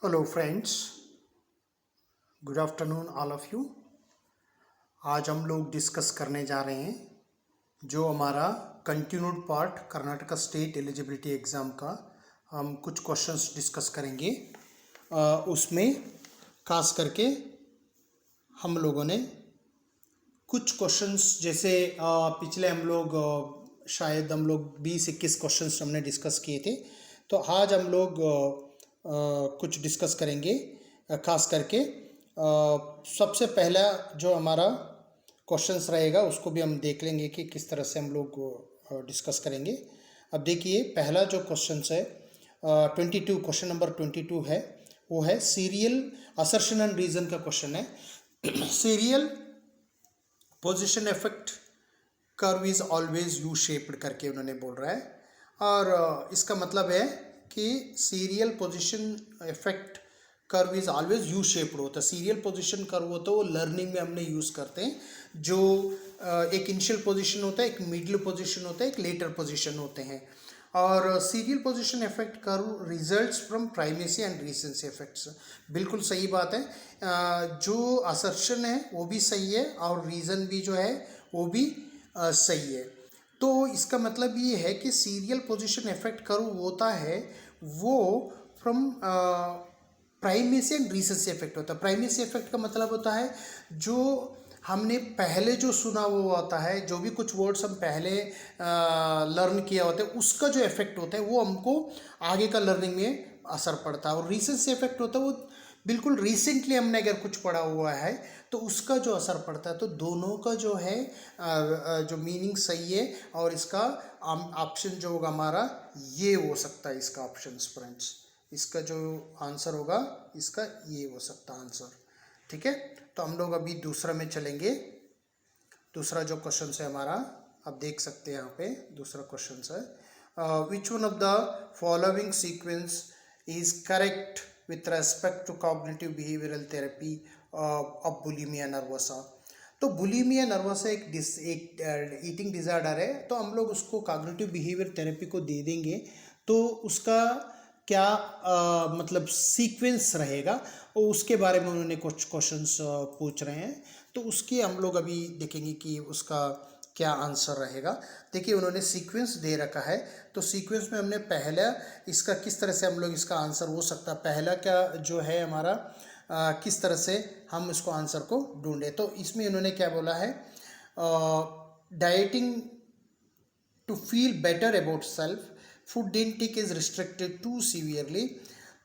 Hello friends, good afternoon all of you. आज हम लोग डिस्कस करने जा रहे हैं जो हमारा continued part Karnataka state eligibility exam का हम कुछ क्वेश्चंस डिस्कस करेंगे। उसमें खास करके हम लोगों ने कुछ क्वेश्चंस जैसे पिछले हम लोग शायद हम लोग 20-21 क्वेश्चंस हमने डिस्कस किए थे, तो आज हम लोग कुछ डिस्कस करेंगे। खास करके सबसे पहला जो हमारा क्वेश्चंस रहेगा उसको भी हम देख लेंगे कि किस तरह से हम लोग डिस्कस करेंगे। अब देखिए, पहला जो क्वेश्चन है 22, क्वेश्चन नंबर 22 है, वो है सीरियल असर्शन एंड रीजन का क्वेश्चन है। Serial position effect curve is always U shaped करके उन्होंने बोल रहा है, और इसका मतलब है कि serial position effect curve is always U shaped होता है। सीरियल पोजीशन कर्व होता है वो लर्निंग में हमने यूज़ करते हैं, जो एक इनिशियल पोजीशन होता है, एक मिडिल पोजीशन होता है, एक लेटर पोजीशन होते हैं। और serial position effect curve results from primacy and recency effects. बिल्कुल सही बात है। जो असर्शन है वो भी सही है और रीज़न भी जो है वो भी सही है। तो इसका मतलब ये है कि सीरियल पोजीशन इफेक्ट कर्व होता है वो फ्रॉम प्राइमेसी एंड रीसेंसी इफेक्ट होता है। प्राइमेसी इफेक्ट का मतलब होता है जो हमने पहले जो सुना वो होता है, जो भी कुछ वर्ड्स हम पहले लर्न किया होता है उसका जो इफेक्ट होता है वो हमको आगे का लर्निंग में असर पड़ता है। और रीसेंसी इफेक्ट होता है वो बिल्कुल रिसेंटली हमने अगर कुछ पढ़ा हुआ है तो उसका जो असर पड़ता है। तो दोनों का जो है जो मीनिंग सही है, और इसका ऑप्शन जो होगा हमारा ये हो सकता है। इसका ऑप्शन फ्रेंड्स, इसका जो आंसर होगा इसका ये हो सकता है आंसर। ठीक है, तो हम लोग अभी दूसरा में चलेंगे। दूसरा जो क्वेश्चन है हमारा, आप देख सकते हैं यहाँ पे दूसरा क्वेश्चन है, which one of the following sequence is correct with respect to cognitive behavioural therapy of bulimia nervosa. तो बुलिमिया नर्वोसा एक ईटिंग डिसऑर्डर है, तो हम लोग उसको कॉग्निटिव बिहेवियर थेरेपी को दे देंगे। तो उसका क्या मतलब सीक्वेंस रहेगा, और उसके बारे में उन्होंने कुछ क्वेश्चंस पूछ रहे हैं। तो उसकी हम लोग अभी देखेंगे कि उसका क्या आंसर रहेगा। देखिए, उन्होंने सीक्वेंस दे रखा है, तो सीक्वेंस में हमने पहला इसका किस तरह से हम लोग इसका आंसर हो सकता है, पहला क्या जो है हमारा किस तरह से हम इसको आंसर को ढूंढें। तो इसमें उन्होंने क्या बोला है, dieting to feel better about self, food intake is restricted to severely.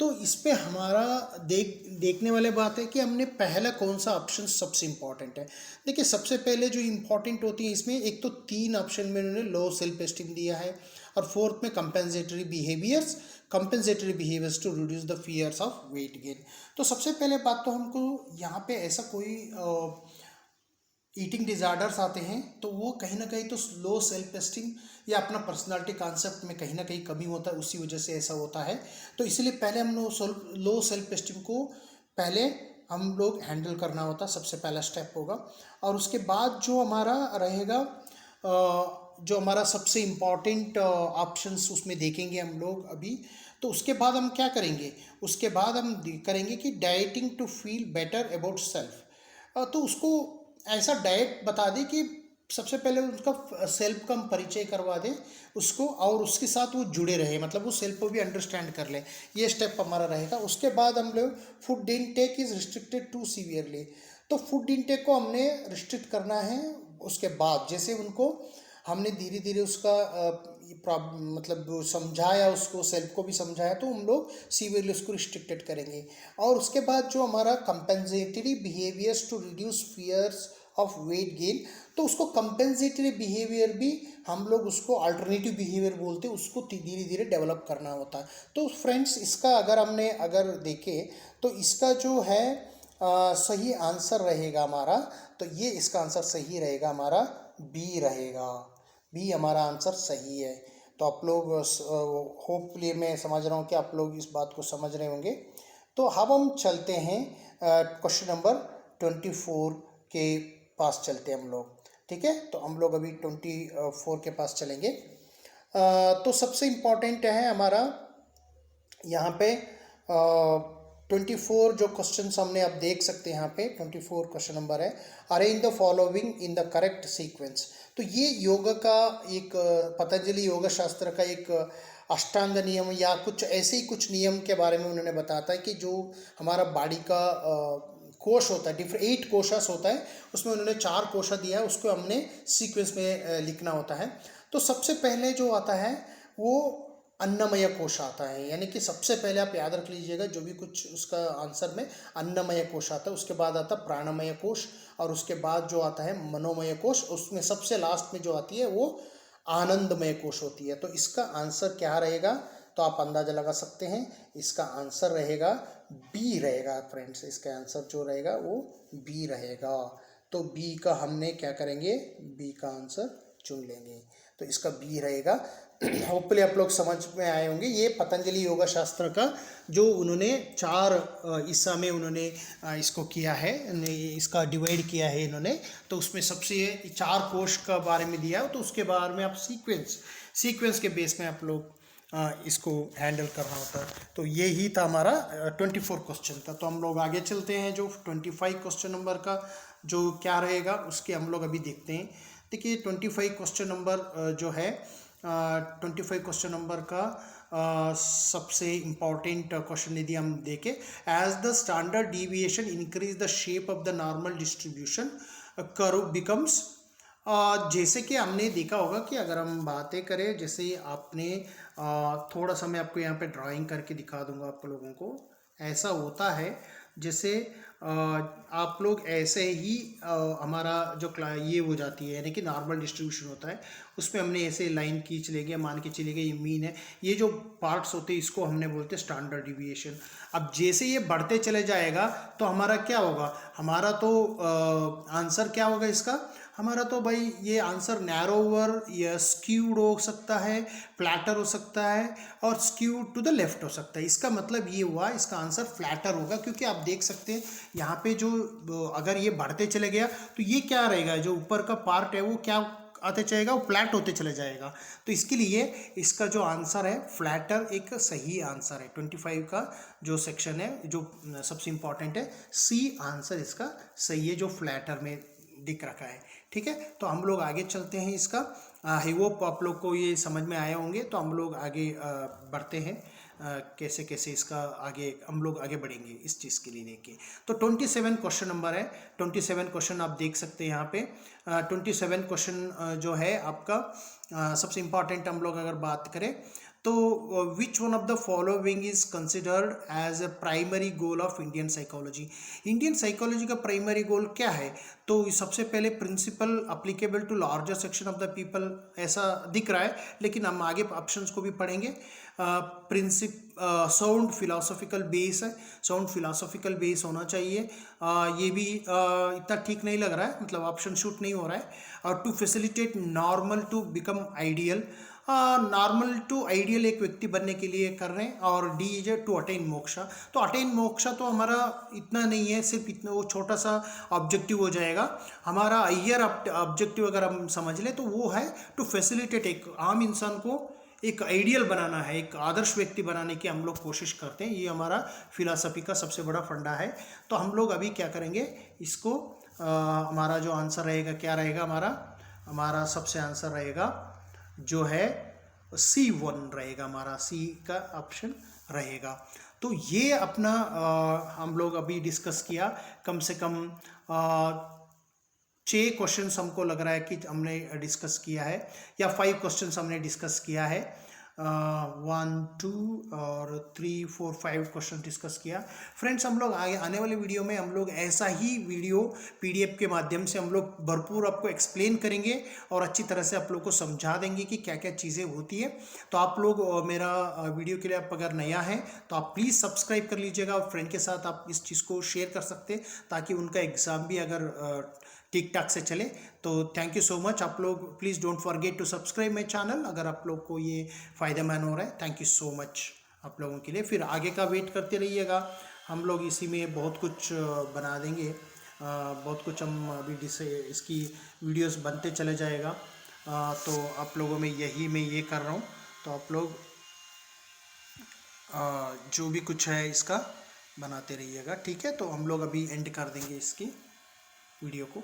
तो इस पे हमारा देखने वाले बात है कि हमने पहला कौन सा ऑप्शन सबसे इंपॉर्टेंट है। देखिए, सबसे पहले जो इंपॉर्टेंट होती है इसमें, एक तो 3 ऑप्शन में उन्होंने लो सेल्फ एस्टीम दिया है, और फोर्थ में compensatory behaviours to reduce the fears of weight gain. तो सबसे पहले बात तो हमको यहाँ पे ऐसा कोई ईटिंग डिज़ार्डर्स आते हैं तो वो कहीं ना कहीं तो लो सेल्फ एस्टीम या अपना पर्सनालिटी कॉन्सेप्ट में कहीं ना कहीं कमी होता है, उसी वजह से ऐसा होता है। तो इसलिए पहले हम लो सेल्फ एस्टीम को पहले हम लोग हैंडल करना होता, सबसे पहला स्टेप होगा। और उसके बाद जो हमारा रहेगा, जो हमारा सबसे इम्पॉर्टेंट ऑप्शंस उसमें देखेंगे हम लोग अभी। तो उसके बाद हम क्या करेंगे, उसके बाद हम करेंगे कि dieting to feel better about self. तो उसको ऐसा डाइट बता दें कि सबसे पहले उसका सेल्फ का हम परिचय करवा दें उसको, और उसके साथ वो जुड़े रहे, मतलब वो सेल्फ को भी अंडरस्टैंड कर ले। ये स्टेप हमारा रहेगा। उसके बाद हम लोग food intake is restricted to severely. तो फूड इनटेक को हमने रिस्ट्रिक्ट करना है। उसके बाद जैसे उनको हमने धीरे धीरे उसका मतलब समझाया, उसको सेल्फ को भी समझाया, तो हम लोग सीवियरली उसको रिस्ट्रिक्टेड करेंगे। और उसके बाद जो हमारा compensatory behaviours to reduce fears of weight gain, तो उसको कंपेंसेटरी बिहेवियर भी हम लोग उसको अल्टरनेटिव बिहेवियर बोलते हैं, उसको धीरे धीरे डेवलप करना होता है। तो फ्रेंड्स, इसका अगर देखें तो इसका जो है सही आंसर रहेगा हमारा, तो ये इसका आंसर सही रहेगा हमारा बी रहेगा। बी हमारा आंसर सही है। तो आप लोग होपफुली, मैं समझ रहा हूँ कि आप लोग इस बात को समझ रहे होंगे। तो अब हम चलते हैं क्वेश्चन नंबर 24 के पास चलते हैं हम लोग। ठीक है, तो हम लोग अभी 24 के पास चलेंगे। तो सबसे इम्पॉर्टेंट है हमारा यहाँ पे 24 जो क्वेश्चन हमने आप देख सकते हैं यहाँ पे 24 क्वेश्चन नंबर है, arrange the following in the correct sequence. तो ये योगा का एक पतंजलि योग शास्त्र का एक अष्टांग नियम या कुछ ऐसे ही कुछ नियम के बारे में उन्होंने बताता है कि जो हमारा बॉडी का कोश होता है, डिफरेंट 8 कोशास होता है, उसमें उन्होंने 4 कोशा दिया है, उसको हमने सीक्वेंस में लिखना होता है। तो सबसे पहले जो आता है वो अन्नमय कोश आता है, यानी कि सबसे पहले आप याद रख लीजिएगा जो भी कुछ उसका आंसर में अन्नमय कोश आता है, उसके बाद आता है प्राणमय कोश, और उसके बाद जो आता है मनोमय कोश, उसमें सबसे लास्ट में जो आती है वो आनंदमय कोश होती है। तो इसका आंसर क्या रहेगा, तो आप अंदाजा लगा सकते हैं, इसका आंसर रहेगा बी रहेगा फ्रेंड्स। इसका आंसर जो रहेगा वो बी रहेगा। तो बी का हमने क्या करेंगे, बी का आंसर चुन लेंगे, तो इसका बी रहेगा। होपफुली आप लोग समझ में आए होंगे। ये पतंजलि योगा शास्त्र का जो उन्होंने 4 हिस्सा में उन्होंने इसको किया है, इसका डिवाइड किया है इन्होंने। तो उसमें सबसे 4 कोश का बारे में दिया, तो उसके बारे में आप सीक्वेंस के बेस में आप लोग इसको हैंडल करना होता है। तो ये ही था हमारा 24 क्वेश्चन था। तो हम लोग आगे चलते हैं, जो 25 क्वेश्चन नंबर का जो क्या रहेगा उसके हम लोग अभी देखते हैं। देखिए 25 क्वेश्चन नंबर जो है 25 क्वेश्चन नंबर का सबसे इम्पॉर्टेंट क्वेश्चन यदि हम देखें, as the standard deviation increase the shape of the normal distribution curve becomes. जैसे कि हमने देखा होगा कि अगर हम बातें करें, जैसे आपने थोड़ा सा मैं आपको यहाँ पे ड्राइंग करके दिखा दूंगा आप लोगों को। ऐसा होता है जैसे आप लोग ऐसे ही हमारा जो ये हो जाती है, यानी कि नॉर्मल डिस्ट्रीब्यूशन होता है, उसमें हमने ऐसे लाइन खींच लेंगे, मान के चलिए ये मीन है, ये जो पार्ट्स होते हैं इसको हमने बोलते हैं स्टैंडर्ड डिविएशन। अब जैसे ये बढ़ते चले जाएगा तो हमारा क्या होगा, हमारा तो आंसर क्या होगा इसका, हमारा तो भाई ये आंसर नैरोवर या स्क्यूड हो सकता है, फ्लैटर हो सकता है, और स्क्यूड टू द लेफ्ट हो सकता है। इसका मतलब ये हुआ इसका आंसर फ्लैटर होगा, क्योंकि आप देख सकते हैं यहाँ पे जो अगर ये बढ़ते चले गया तो ये क्या रहेगा, जो ऊपर का पार्ट है वो क्या आते चलेगा, वो फ्लैट होते चले जाएगा। तो इसके लिए इसका जो आंसर है फ्लैटर एक सही आंसर है। 25 का जो सेक्शन है जो सबसे इंपॉर्टेंट है, सी आंसर इसका सही है, जो फ्लैटर में दिख रखा है। ठीक है, तो हम लोग आगे चलते हैं। इसका आई होप आप लोग को ये समझ में आए होंगे। तो हम लोग आगे बढ़ते हैं, कैसे कैसे इसका आगे हम लोग आगे बढ़ेंगे इस चीज़ के लिए लेके। तो 27 क्वेश्चन नंबर है, 27 क्वेश्चन आप देख सकते हैं यहाँ पे। 27 क्वेश्चन जो है आपका सबसे इम्पॉर्टेंट हम लोग अगर बात करें तो which one of the following is considered as a primary goal of Indian psychology. Indian psychology का प्राइमरी गोल क्या है, तो सबसे पहले principle applicable to larger section of the people ऐसा दिख रहा है, लेकिन हम आगे ऑप्शंस को भी पढ़ेंगे। साउंड फिलोसॉफिकल बेस है, साउंड फिलोसॉफिकल बेस होना चाहिए। ये भी इतना ठीक नहीं लग रहा है, मतलब ऑप्शन शूट नहीं हो रहा है। और to facilitate normal to become ideal, normal to ideal एक व्यक्ति बनने के लिए कर रहे हैं। और D is to attain moksha. तो अटेन मोक्षा तो हमारा इतना नहीं है, सिर्फ इतना वो छोटा सा ऑब्जेक्टिव हो जाएगा। हमारा हायर ऑब्जेक्टिव अगर हम समझ लें तो वो है टू फैसिलिटेट, एक आम इंसान को एक आइडियल बनाना है, एक आदर्श व्यक्ति बनाने की हम लोग कोशिश करते हैं। ये हमारा फिलॉसफी का सबसे बड़ा फंडा है। तो हम लोग अभी क्या करेंगे, इसको हमारा जो आंसर रहेगा क्या रहेगा, हमारा सबसे आंसर रहेगा जो है C1 रहेगा, हमारा C का ऑप्शन रहेगा। तो ये अपना हम लोग अभी डिस्कस किया, कम से कम 6 क्वेश्चंस हमको लग रहा है कि हमने डिस्कस किया है, या 5 क्वेश्चंस हमने डिस्कस किया है। 1 2 और 3 4 5 क्वेश्चन डिस्कस किया। फ्रेंड्स हम लोग आने वाले वीडियो में हम लोग ऐसा ही वीडियो PDF के माध्यम से हम लोग भरपूर आपको एक्सप्लेन करेंगे और अच्छी तरह से आप लोग को समझा देंगे कि क्या क्या चीज़ें होती है। तो आप लोग मेरा वीडियो के लिए आप अगर नया है तो आप प्लीज़ सब्सक्राइब कर लीजिएगा, और फ्रेंड के साथ आप इस चीज़ को शेयर कर सकते हैं ताकि उनका एग्ज़ाम भी अगर ठीक ठाक से चले। तो थैंक यू सो मच। आप लोग please don't forget to subscribe my channel अगर आप लोग को ये फ़ायदेमंद हो रहा है। थैंक यू सो मच आप लोगों के लिए। फिर आगे का वेट करते रहिएगा, हम लोग इसी में बहुत कुछ बना देंगे, बहुत कुछ हम अभी इसकी वीडियोस बनते चले जाएगा। तो आप लोगों में मैं ये कर रहा हूँ। तो आप लोग जो भी कुछ है इसका बनाते रहिएगा, ठीक है। तो हम लोग अभी एंड कर देंगे इसकी वीडियो को।